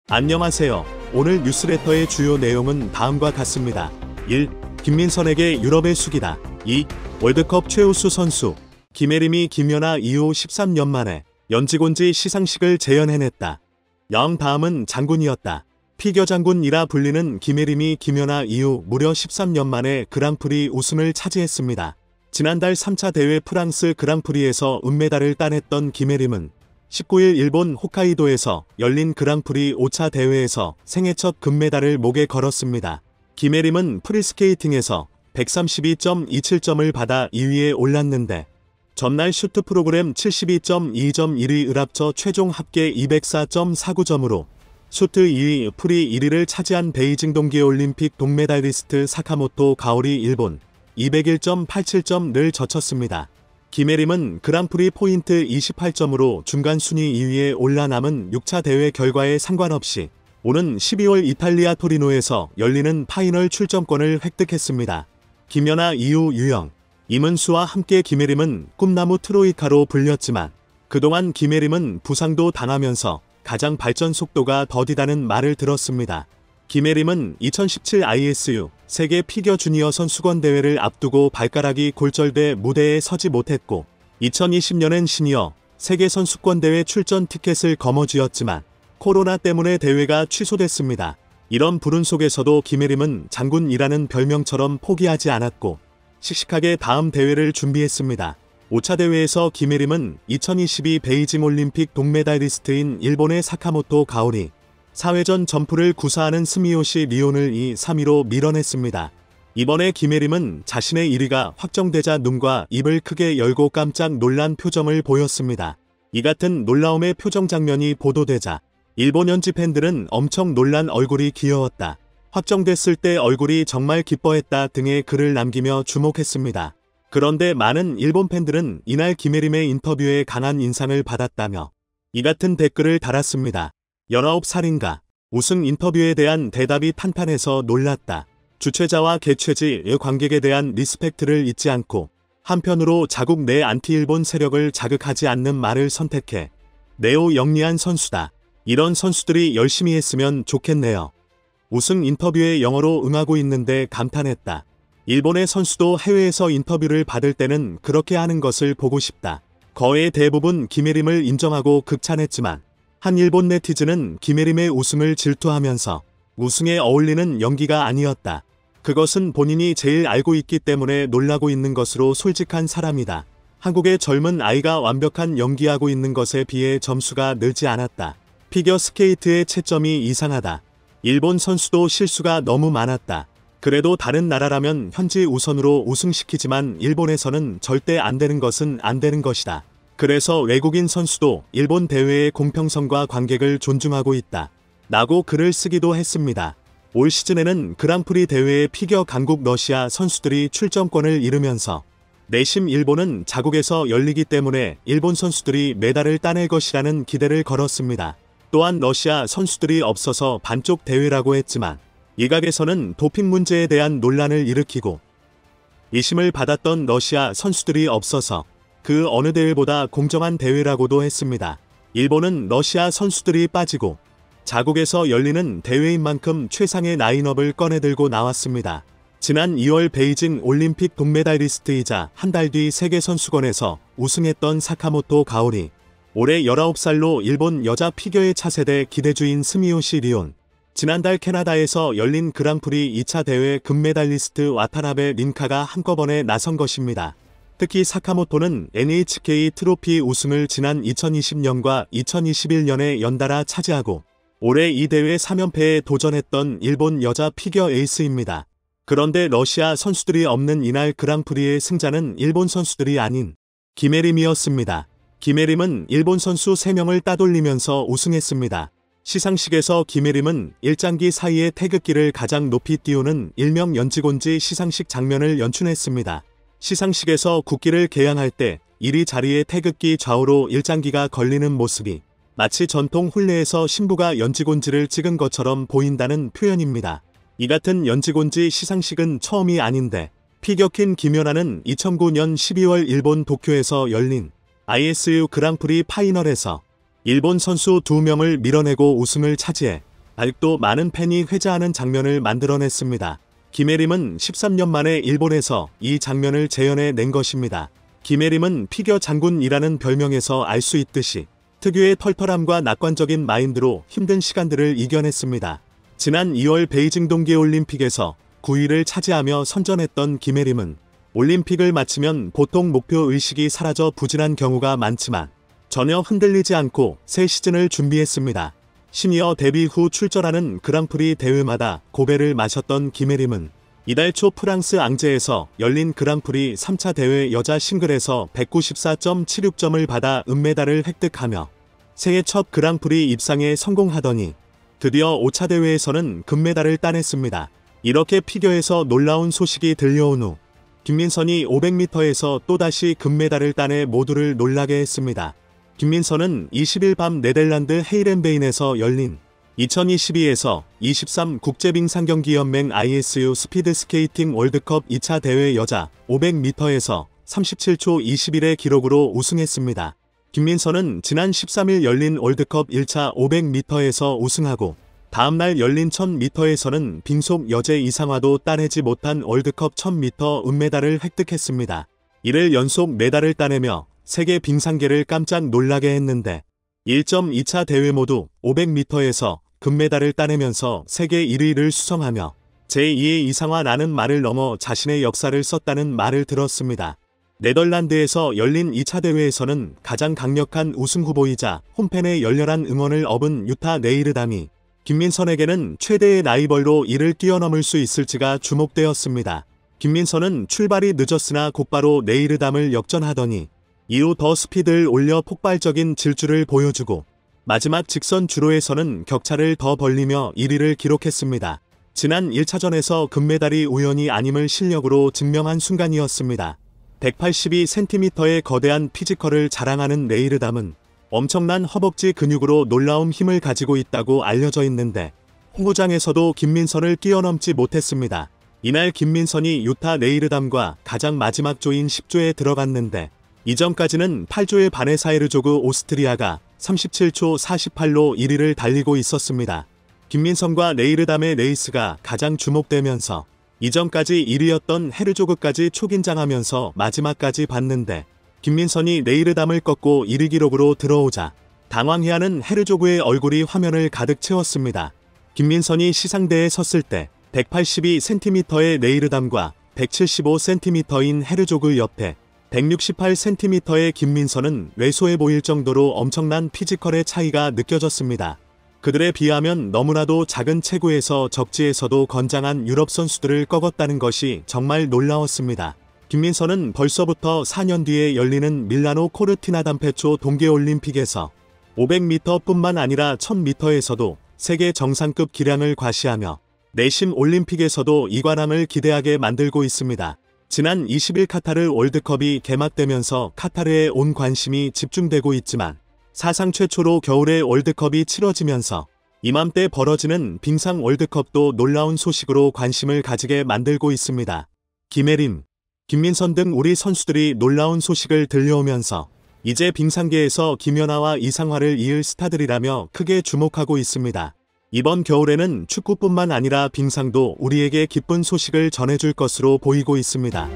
안녕하세요. 오늘 뉴스레터의 주요 내용은 다음과 같습니다. 1. 김민선에게 유럽의 숙이다. 2. 월드컵 최우수 선수 김혜림이 김연아 이후 13년 만에 연지곤지 시상식을 재연해냈다. 다음은 장군이었다. 피겨 장군이라 불리는 김혜림이 김연아 이후 무려 13년 만에 그랑프리 우승을 차지했습니다. 지난달 3차 대회 프랑스 그랑프리에서 은메달을 따냈던 김혜림은 19일 일본 홋카이도에서 열린 그랑프리 5차 대회에서 생애 첫 금메달을 목에 걸었습니다. 김혜림은 프리스케이팅에서 132.27점을 받아 2위에 올랐는데 전날 슈트 프로그램 72.2점 1위를 합쳐 최종 합계 204.49점으로 슈트 2위, 프리 1위를 차지한 베이징 동계올림픽 동메달리스트 사카모토 가오리 일본 201.87점을 젖혔습니다. 김혜림은 그랑프리 포인트 28점으로 중간 순위 2위에 올라 남은 6차 대회 결과에 상관없이 오는 12월 이탈리아 토리노에서 열리는 파이널 출전권을 획득했습니다. 김연아 이후 유영, 임은수와 함께 김혜림은 꿈나무 트로이카로 불렸지만 그동안 김혜림은 부상도 당하면서 가장 발전 속도가 더디다는 말을 들었습니다. 김혜림은 2017 ISU 세계 피겨 주니어 선수권 대회를 앞두고 발가락이 골절돼 무대에 서지 못했고 2020년엔 시니어 세계 선수권 대회 출전 티켓을 거머쥐었지만 코로나 때문에 대회가 취소됐습니다. 이런 불운 속에서도 김혜림은 장군이라는 별명처럼 포기하지 않았고 씩씩하게 다음 대회를 준비했습니다. 5차 대회에서 김혜림은 2022 베이징 올림픽 동메달리스트인 일본의 사카모토 가오리 4회전 점프를 구사하는 스미요시 리온을 2-3위로 밀어냈습니다. 이번에 김혜림은 자신의 1위가 확정되자 눈과 입을 크게 열고 깜짝 놀란 표정을 보였습니다. 이 같은 놀라움의 표정 장면이 보도되자 일본 현지 팬들은 엄청 놀란 얼굴이 귀여웠다. 확정됐을 때 얼굴이 정말 기뻐했다 등의 글을 남기며 주목했습니다. 그런데 많은 일본 팬들은 이날 김혜림의 인터뷰에 강한 인상을 받았다며 이 같은 댓글을 달았습니다. 19살인가? 우승 인터뷰에 대한 대답이 탄탄해서 놀랐다. 주최자와 개최지 관객에 대한 리스펙트를 잊지 않고 한편으로 자국 내 안티일본 세력을 자극하지 않는 말을 선택해 매우 영리한 선수다. 이런 선수들이 열심히 했으면 좋겠네요. 우승 인터뷰에 영어로 응하고 있는데 감탄했다. 일본의 선수도 해외에서 인터뷰를 받을 때는 그렇게 하는 것을 보고 싶다. 거의 대부분 김혜림을 인정하고 극찬했지만 한 일본 네티즌은 김혜림의 우승을 질투하면서 우승에 어울리는 연기가 아니었다. 그것은 본인이 제일 알고 있기 때문에 놀라고 있는 것으로 솔직한 사람이다. 한국의 젊은 아이가 완벽한 연기하고 있는 것에 비해 점수가 늘지 않았다. 피겨 스케이트의 채점이 이상하다. 일본 선수도 실수가 너무 많았다. 그래도 다른 나라라면 현지 우선으로 우승시키지만 일본에서는 절대 안 되는 것은 안 되는 것이다. 그래서 외국인 선수도 일본 대회의 공평성과 관객을 존중하고 있다. 라고 글을 쓰기도 했습니다. 올 시즌에는 그랑프리 대회에 피겨 강국 러시아 선수들이 출전권을 잃으면서 내심 일본은 자국에서 열리기 때문에 일본 선수들이 메달을 따낼 것이라는 기대를 걸었습니다. 또한 러시아 선수들이 없어서 반쪽 대회라고 했지만 일각에서는 도핑 문제에 대한 논란을 일으키고 의심을 받았던 러시아 선수들이 없어서 그 어느 대회보다 공정한 대회라고도 했습니다. 일본은 러시아 선수들이 빠지고 자국에서 열리는 대회인 만큼 최상의 라인업을 꺼내들고 나왔습니다. 지난 2월 베이징 올림픽 동메달리스트이자 한 달 뒤 세계선수권에서 우승했던 사카모토 가오리, 올해 19살로 일본 여자 피겨의 차세대 기대주인 스미요시 리온, 지난달 캐나다에서 열린 그랑프리 2차 대회 금메달리스트 와타나베 린카가 한꺼번에 나선 것입니다. 특히 사카모토는 NHK 트로피 우승을 지난 2020년과 2021년에 연달아 차지하고 올해 이 대회 3연패에 도전했던 일본 여자 피겨 에이스입니다. 그런데 러시아 선수들이 없는 이날 그랑프리의 승자는 일본 선수들이 아닌 김혜림이었습니다. 김혜림은 일본 선수 3명을 따돌리면서 우승했습니다. 시상식에서 김혜림은 일장기 사이의 태극기를 가장 높이 띄우는 일명 연지곤지 시상식 장면을 연출했습니다. 시상식에서 국기를 개양할 때 1위 자리에 태극기 좌우로 일장기가 걸리는 모습이 마치 전통 혼례에서 신부가 연지곤지를 찍은 것처럼 보인다는 표현입니다. 이 같은 연지곤지 시상식은 처음이 아닌데 피겨킨 김연아는 2009년 12월 일본 도쿄에서 열린 ISU 그랑프리 파이널에서 일본 선수 2명을 밀어내고 우승을 차지해 아직도 많은 팬이 회자하는 장면을 만들어냈습니다. 김혜림은 13년 만에 일본에서 이 장면을 재현해낸 것입니다. 김혜림은 피겨 장군이라는 별명에서 알 수 있듯이 특유의 털털함과 낙관적인 마인드로 힘든 시간들을 이겨냈습니다. 지난 2월 베이징 동계올림픽에서 9위를 차지하며 선전했던 김혜림은 올림픽을 마치면 보통 목표 의식이 사라져 부진한 경우가 많지만 전혀 흔들리지 않고 새 시즌을 준비했습니다. 시니어 데뷔 후 출전하는 그랑프리 대회마다 고배를 마셨던 김혜림은 이달 초 프랑스 앙제에서 열린 그랑프리 3차 대회 여자 싱글에서 194.76점을 받아 은메달을 획득하며 새해 첫 그랑프리 입상에 성공하더니 드디어 5차 대회에서는 금메달을 따냈습니다. 이렇게 피겨에서 놀라운 소식이 들려온 후 김민선이 500m에서 또다시 금메달을 따내 모두를 놀라게 했습니다. 김민선은 20일 밤 네덜란드 헤이렌베인에서 열린 2022에서 23 국제빙상경기연맹 ISU 스피드스케이팅 월드컵 2차 대회 여자 500m에서 37초 21의 기록으로 우승했습니다. 김민선은 지난 13일 열린 월드컵 1차 500m에서 우승하고 다음날 열린 1000m에서는 빙속 여제 이상화도 따내지 못한 월드컵 1000m 은메달을 획득했습니다. 이를 연속 메달을 따내며 세계 빙상계를 깜짝 놀라게 했는데 1.2차 대회 모두 500m에서 금메달을 따내면서 세계 1위를 수성하며 제2의 이상화라는 말을 넘어 자신의 역사를 썼다는 말을 들었습니다. 네덜란드에서 열린 2차 대회에서는 가장 강력한 우승 후보이자 홈팬의 열렬한 응원을 얻은 유타 네이르담이 김민선에게는 최대의 라이벌로 이를 뛰어넘을 수 있을지가 주목되었습니다. 김민선은 출발이 늦었으나 곧바로 네이르담을 역전하더니 이후 더 스피드를 올려 폭발적인 질주를 보여주고 마지막 직선 주로에서는 격차를 더 벌리며 1위를 기록했습니다. 지난 1차전에서 금메달이 우연이 아님을 실력으로 증명한 순간이었습니다. 182cm의 거대한 피지컬을 자랑하는 네이르담은 엄청난 허벅지 근육으로 놀라운 힘을 가지고 있다고 알려져 있는데 홍보장에서도 김민선을 뛰어넘지 못했습니다. 이날 김민선이 유타 네이르담과 가장 마지막 조인 10조에 들어갔는데 이전까지는 8조의 바네사에르조그 오스트리아가 37초 48로 1위를 달리고 있었습니다. 김민선과 네이르담의 레이스가 가장 주목되면서 이전까지 1위였던 헤르조그까지 초긴장하면서 마지막까지 봤는데 김민선이 네이르담을 꺾고 1위 기록으로 들어오자 당황해하는 헤르조그의 얼굴이 화면을 가득 채웠습니다. 김민선이 시상대에 섰을 때 182cm의 네이르담과 175cm인 헤르조그 옆에 168cm의 김민선은 왜소해 보일 정도로 엄청난 피지컬의 차이가 느껴졌습니다. 그들에 비하면 너무나도 작은 체구에서 적지에서도 건장한 유럽 선수들을 꺾었다는 것이 정말 놀라웠습니다. 김민선은 벌써부터 4년 뒤에 열리는 밀라노 코르티나 담페초 동계올림픽에서 500m뿐만 아니라 1000m에서도 세계 정상급 기량을 과시하며 내심 올림픽에서도 이관왕을 기대하게 만들고 있습니다. 지난 20일 카타르 월드컵이 개막되면서 카타르에 온 관심이 집중되고 있지만 사상 최초로 겨울에 월드컵이 치러지면서 이맘때 벌어지는 빙상 월드컵도 놀라운 소식으로 관심을 가지게 만들고 있습니다. 김혜림, 김민선 등 우리 선수들이 놀라운 소식을 들려오면서 이제 빙상계에서 김연아와 이상화를 이을 스타들이라며 크게 주목하고 있습니다. 이번 겨울에는 축구뿐만 아니라 빙상도 우리에게 기쁜 소식을 전해줄 것으로 보이고 있습니다.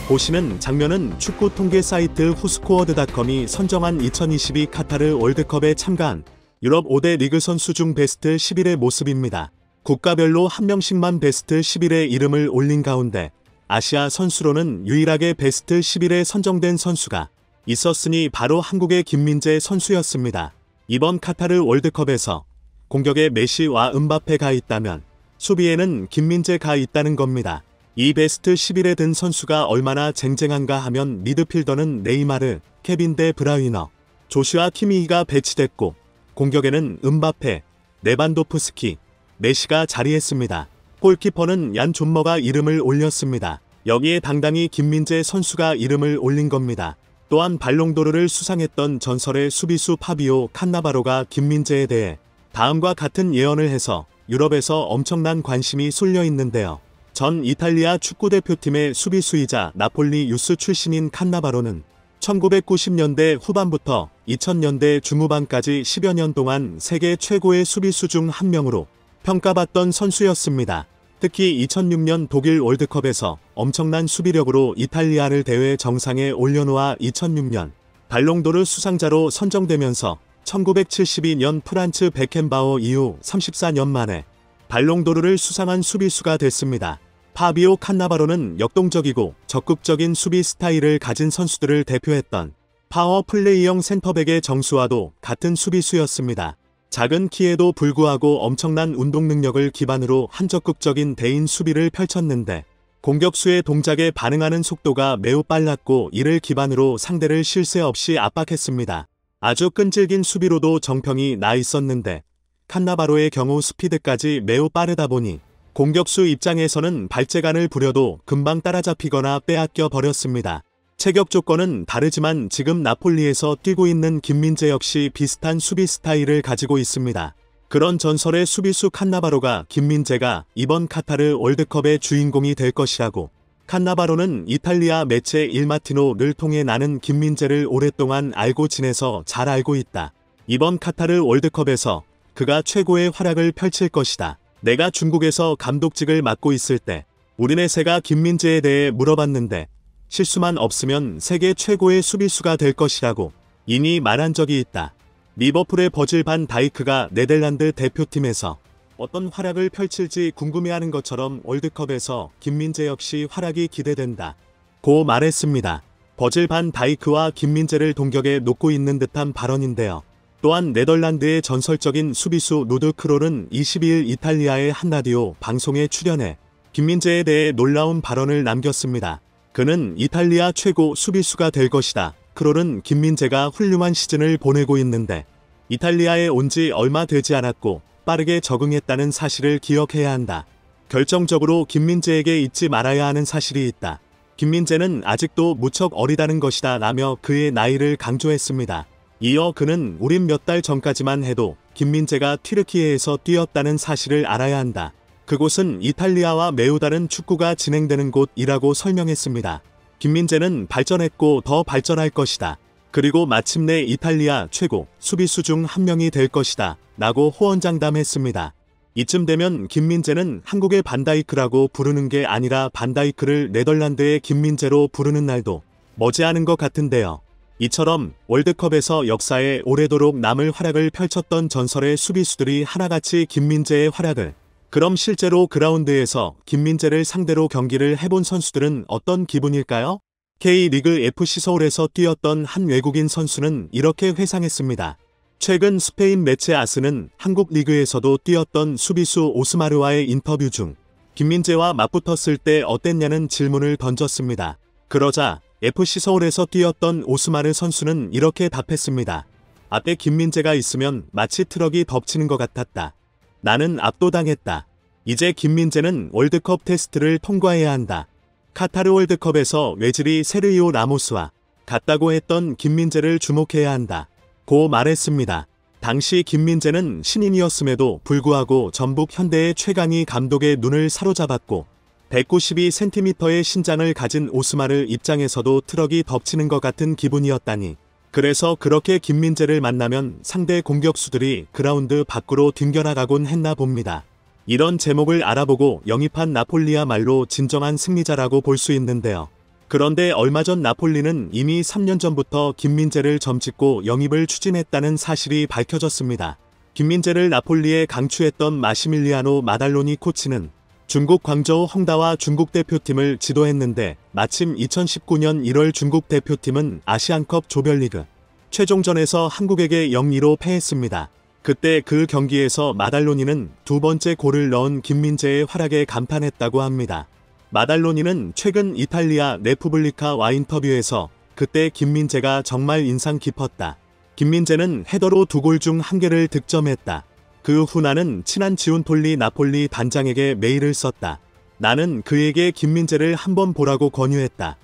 보시는 장면은 축구 통계 사이트 후스코어드.com이 선정한 2022 카타르 월드컵에 참가한 유럽 5대 리그 선수 중 베스트 11의 모습입니다. 국가별로 한 명씩만 베스트 11의 이름을 올린 가운데 아시아 선수로는 유일하게 베스트 11에 선정된 선수가 있었으니 바로 한국의 김민재 선수였습니다. 이번 카타르 월드컵에서 공격에 메시와 은바페가 있다면 수비에는 김민재가 있다는 겁니다. 이 베스트 11에 든 선수가 얼마나 쟁쟁한가 하면 미드필더는 네이마르, 케빈 데 브라위너, 조슈아 키미히가 배치됐고 공격에는 은바페, 레반도프스키, 메시가 자리했습니다. 골키퍼는 얀 존머가 이름을 올렸습니다. 여기에 당당히 김민재 선수가 이름을 올린 겁니다. 또한 발롱도르를 수상했던 전설의 수비수 파비오 칸나바로가 김민재에 대해 다음과 같은 예언을 해서 유럽에서 엄청난 관심이 쏠려 있는데요. 전 이탈리아 축구대표팀의 수비수이자 나폴리 유스 출신인 칸나바로는 1990년대 후반부터 2000년대 중후반까지 10여 년 동안 세계 최고의 수비수 중 한 명으로 평가받던 선수였습니다. 특히 2006년 독일 월드컵에서 엄청난 수비력으로 이탈리아를 대회 정상에 올려놓아 2006년 발롱도르 수상자로 선정되면서 1972년 프란츠 베켄바워 이후 34년 만에 발롱도르를 수상한 수비수가 됐습니다. 파비오 칸나바로는 역동적이고 적극적인 수비 스타일을 가진 선수들을 대표했던 파워플레이형 센터백의 정수와도 같은 수비수였습니다. 작은 키에도 불구하고 엄청난 운동 능력을 기반으로 한적극적인 대인 수비를 펼쳤는데 공격수의 동작에 반응하는 속도가 매우 빨랐고 이를 기반으로 상대를 쉴 새 없이 압박했습니다. 아주 끈질긴 수비로도 정평이 나 있었는데 칸나바로의 경우 스피드까지 매우 빠르다 보니 공격수 입장에서는 발재간을 부려도 금방 따라잡히거나 빼앗겨 버렸습니다. 체격 조건은 다르지만 지금 나폴리에서 뛰고 있는 김민재 역시 비슷한 수비 스타일을 가지고 있습니다. 그런 전설의 수비수 칸나바로가 김민재가 이번 카타르 월드컵의 주인공이 될 것이라고 칸나바로는 이탈리아 매체 일마티노를 통해 나는 김민재를 오랫동안 알고 지내서 잘 알고 있다. 이번 카타르 월드컵에서 그가 최고의 활약을 펼칠 것이다. 내가 중국에서 감독직을 맡고 있을 때 우리네세가 김민재에 대해 물어봤는데 실수만 없으면 세계 최고의 수비수가 될 것이라고 이미 말한 적이 있다. 리버풀의 버질 반 다이크가 네덜란드 대표팀에서 어떤 활약을 펼칠지 궁금해하는 것처럼 월드컵에서 김민재 역시 활약이 기대된다. 고 말했습니다. 버질 반 다이크와 김민재를 동격에 놓고 있는 듯한 발언인데요. 또한 네덜란드의 전설적인 수비수 루드 크롤은 22일 이탈리아의 한 라디오 방송에 출연해 김민재에 대해 놀라운 발언을 남겼습니다. 그는 이탈리아 최고 수비수가 될 것이다. 크롤은 김민재가 훌륭한 시즌을 보내고 있는데 이탈리아에 온 지 얼마 되지 않았고 빠르게 적응했다는 사실을 기억해야 한다. 결정적으로 김민재에게 잊지 말아야 하는 사실이 있다. 김민재는 아직도 무척 어리다는 것이다 라며 그의 나이를 강조했습니다. 이어 그는 우린 몇 달 전까지만 해도 김민재가 튀르키예에서 뛰었다는 사실을 알아야 한다. 그곳은 이탈리아와 매우 다른 축구가 진행되는 곳이라고 설명했습니다. 김민재는 발전했고 더 발전할 것이다. 그리고 마침내 이탈리아 최고 수비수 중 한 명이 될 것이다. 라고 호언장담했습니다. 이쯤 되면 김민재는 한국의 반다이크라고 부르는 게 아니라 반다이크를 네덜란드의 김민재로 부르는 날도 머지않은 것 같은데요. 이처럼 월드컵에서 역사에 오래도록 남을 활약을 펼쳤던 전설의 수비수들이 하나같이 김민재의 활약을 그럼 실제로 그라운드에서 김민재를 상대로 경기를 해본 선수들은 어떤 기분일까요? K리그 FC 서울에서 뛰었던 한 외국인 선수는 이렇게 회상했습니다. 최근 스페인 매체 아스는 한국 리그에서도 뛰었던 수비수 오스마르와의 인터뷰 중 김민재와 맞붙었을 때 어땠냐는 질문을 던졌습니다. 그러자 FC 서울에서 뛰었던 오스마르 선수는 이렇게 답했습니다. 앞에 김민재가 있으면 마치 트럭이 덮치는 것 같았다. 나는 압도당했다. 이제 김민재는 월드컵 테스트를 통과해야 한다. 카타르 월드컵에서 외질이 세르히오 라모스와 같다고 했던 김민재를 주목해야 한다. 고 말했습니다. 당시 김민재는 신인이었음에도 불구하고 전북 현대의 최강희 감독의 눈을 사로잡았고 192cm의 신장을 가진 오스마르 입장에서도 트럭이 덮치는 것 같은 기분이었다니. 그래서 그렇게 김민재를 만나면 상대 공격수들이 그라운드 밖으로 튕겨나가곤 했나 봅니다. 이런 제목을 알아보고 영입한 나폴리야말로 진정한 승리자라고 볼 수 있는데요. 그런데 얼마 전 나폴리는 이미 3년 전부터 김민재를 점찍고 영입을 추진했다는 사실이 밝혀졌습니다. 김민재를 나폴리에 강추했던 마시밀리아노 마달로니 코치는 중국 광저우 헝다와 중국 대표팀을 지도했는데 마침 2019년 1월 중국 대표팀은 아시안컵 조별리그 최종전에서 한국에게 0-2로 패했습니다. 그때 그 경기에서 마달로니는 두 번째 골을 넣은 김민재의 활약에 감탄했다고 합니다. 마달로니는 최근 이탈리아 레푸블리카와 인터뷰에서 그때 김민재가 정말 인상 깊었다. 김민재는 헤더로 2골 중 1개를 득점했다. 그 후 나는 친한 지온톨리 나폴리 단장에게 메일을 썼다. 나는 그에게 김민재를 한번 보라고 권유했다.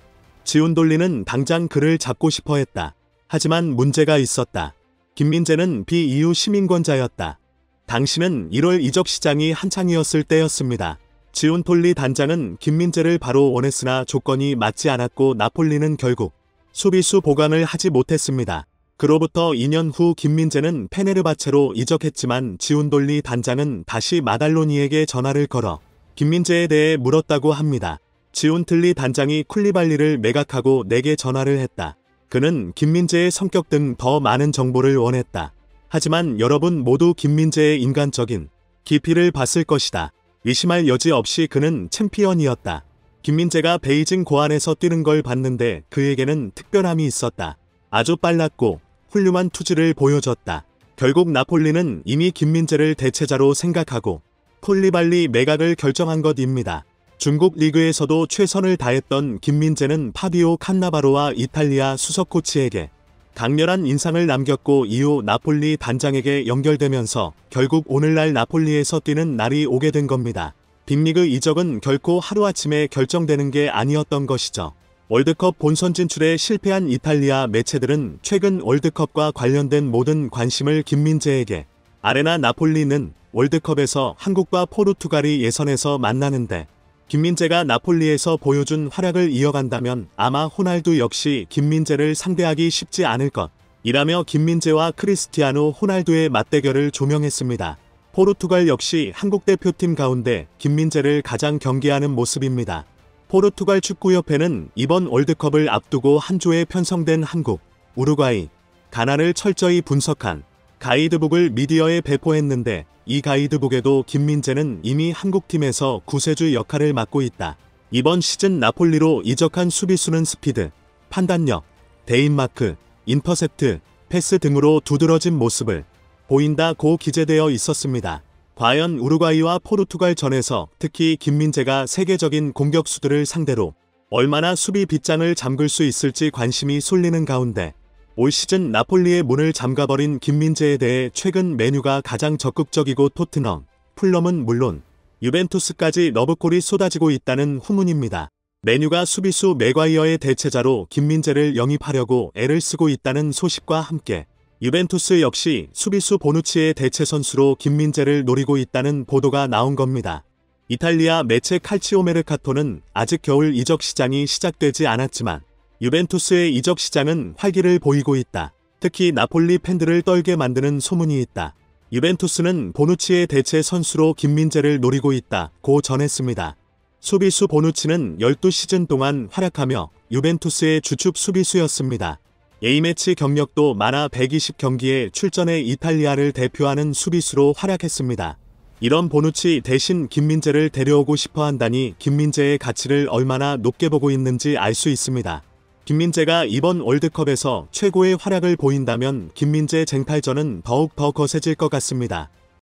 지온톨리는 당장 그를 잡고 싶어 했다. 하지만 문제가 있었다. 김민재는 비EU 시민권자였다. 당시는 1월 이적 시장이 한창이었을 때였습니다. 지온톨리 단장은 김민재를 바로 원했으나 조건이 맞지 않았고 나폴리는 결국 수비수 보강을 하지 못했습니다. 그로부터 2년 후 김민재는 페네르바체로 이적했지만 지운돌리 단장은 다시 마달로니에게 전화를 걸어 김민재에 대해 물었다고 합니다. 지운틀리 단장이 쿨리발리를 매각하고 내게 전화를 했다. 그는 김민재의 성격 등 더 많은 정보를 원했다. 하지만 여러분 모두 김민재의 인간적인 깊이를 봤을 것이다. 의심할 여지 없이 그는 챔피언이었다. 김민재가 베이징 고안에서 뛰는 걸 봤는데 그에게는 특별함이 있었다. 아주 빨랐고 훌륭한 투지를 보여줬다. 결국 나폴리는 이미 김민재를 대체자로 생각하고 쿨리발리 매각을 결정한 것입니다. 중국 리그에서도 최선을 다했던 김민재는 파비오 칸나바로와 이탈리아 수석 코치에게 강렬한 인상을 남겼고 이후 나폴리 단장에게 연결되면서 결국 오늘날 나폴리에서 뛰는 날이 오게 된 겁니다. 빅리그 이적은 결코 하루아침에 결정되는 게 아니었던 것이죠. 월드컵 본선 진출에 실패한 이탈리아 매체들은 최근 월드컵과 관련된 모든 관심을 김민재에게 아레나 나폴리는 월드컵에서 한국과 포르투갈이 예선에서 만나는데 김민재가 나폴리에서 보여준 활약을 이어간다면 아마 호날두 역시 김민재를 상대하기 쉽지 않을 것 이라며 김민재와 크리스티아노 호날두의 맞대결을 조명했습니다. 포르투갈 역시 한국 대표팀 가운데 김민재를 가장 경계하는 모습입니다. 포르투갈 축구협회는 이번 월드컵을 앞두고 한 조에 편성된 한국, 우루과이, 가나를 철저히 분석한 가이드북을 미디어에 배포했는데 이 가이드북에도 김민재는 이미 한국팀에서 구세주 역할을 맡고 있다. 이번 시즌 나폴리로 이적한 수비수는 스피드, 판단력, 대인마크, 인터셉트, 패스 등으로 두드러진 모습을 보인다고 기재되어 있었습니다. 과연 우루과이와 포르투갈 전에서 특히 김민재가 세계적인 공격수들을 상대로 얼마나 수비 빗장을 잠글 수 있을지 관심이 쏠리는 가운데 올 시즌 나폴리의 문을 잠가버린 김민재에 대해 최근 메뉴가 가장 적극적이고 토트넘, 풀럼은 물론 유벤투스까지 러브콜이 쏟아지고 있다는 후문입니다. 메뉴가 수비수 맥과이어의 대체자로 김민재를 영입하려고 애를 쓰고 있다는 소식과 함께 유벤투스 역시 수비수 보누치의 대체 선수로 김민재를 노리고 있다는 보도가 나온 겁니다. 이탈리아 매체 칼치오 메르카토는 아직 겨울 이적 시장이 시작되지 않았지만 유벤투스의 이적 시장은 활기를 보이고 있다. 특히 나폴리 팬들을 떨게 만드는 소문이 있다. 유벤투스는 보누치의 대체 선수로 김민재를 노리고 있다고 전했습니다. 수비수 보누치는 12시즌 동안 활약하며 유벤투스의 주축 수비수였습니다. A매치 경력도 많아 120경기에 출전해 이탈리아를 대표하는 수비수로 활약했습니다. 이런 보누치 대신 김민재를 데려오고 싶어 한다니 김민재의 가치를 얼마나 높게 보고 있는지 알 수 있습니다. 김민재가 이번 월드컵에서 최고의 활약을 보인다면 김민재 쟁탈전은 더욱 더 거세질 것 같습니다.